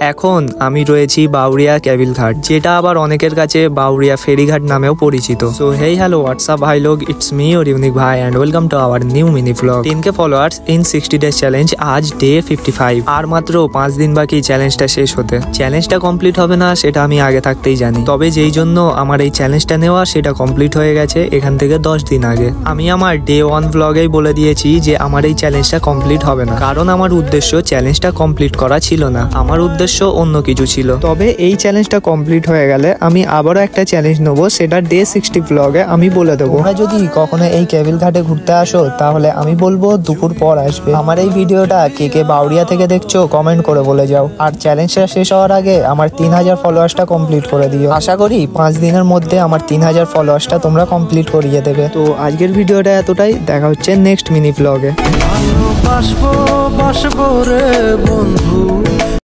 এখন আমি রয়েছি বাউরিয়া কেবিল ঘাট, যেটা আবার অনেকের কাছে বাউরিয়া ফেরিঘাট নামেও পরিচিত। সো হেই হ্যালো হোয়াটসঅ্যাপ ভাই লোগ, ইটস মি ওর ইউনিক ভাই and welcome to our new mini blog. 10K followers in 60 days challenge, আজ ডে 55। আর মাত্র 5 দিন বাকি চ্যালেঞ্জটা শেষ হতে। চ্যালেঞ্জটা কমপ্লিট হবে না সেটা আমি আগে থাকতেই জানি, তবে যেই জন্য আমার এই চ্যালেঞ্জটা নেওয়া সেটা কমপ্লিট হয়ে গেছে এখান থেকে 10 দিন আগে। আমি আমার ডে 1 ব্লগেই বলে দিয়েছি যে আমার এই চ্যালেঞ্জটা কমপ্লিট হবে না, কারণ আমার উদ্দেশ্য চ্যালেঞ্জটা কমপ্লিট করা ছিল না, আমার উদ্দেশ্য অন্য কিছু ছিল। তবে এই চ্যালেঞ্জটা কমপ্লিট হয়ে গেলে আমি আবারও একটা চ্যালেঞ্জ নেবো, সেটা ডে 60 ব্লগে আমি বলে দেবো। তোমরা যদি কখনো এই কেবিল ঘাটে ঘুরতে আসো তাহলে আমি বলবো দুপুর পর আসবে। আমার এই ভিডিওটা কে কে বাউরিয়া থেকে দেখছো কমেন্ট করে বলে যাও, আর চ্যালেঞ্জটা শেষ হওয়ার আগে আমার 3000 ফলোয়ার্সটা কমপ্লিট করে দিও। আশা করি 5 দিনের মধ্যে আমার 3000 ফলোয়ার্সটা তোমরা কমপ্লিট করিয়ে দেবে। তো আজকের ভিডিওটা এতটাই, দেখা হচ্ছে নেক্সট মিনি ব্লগে। বাসবো রে বন্ধু।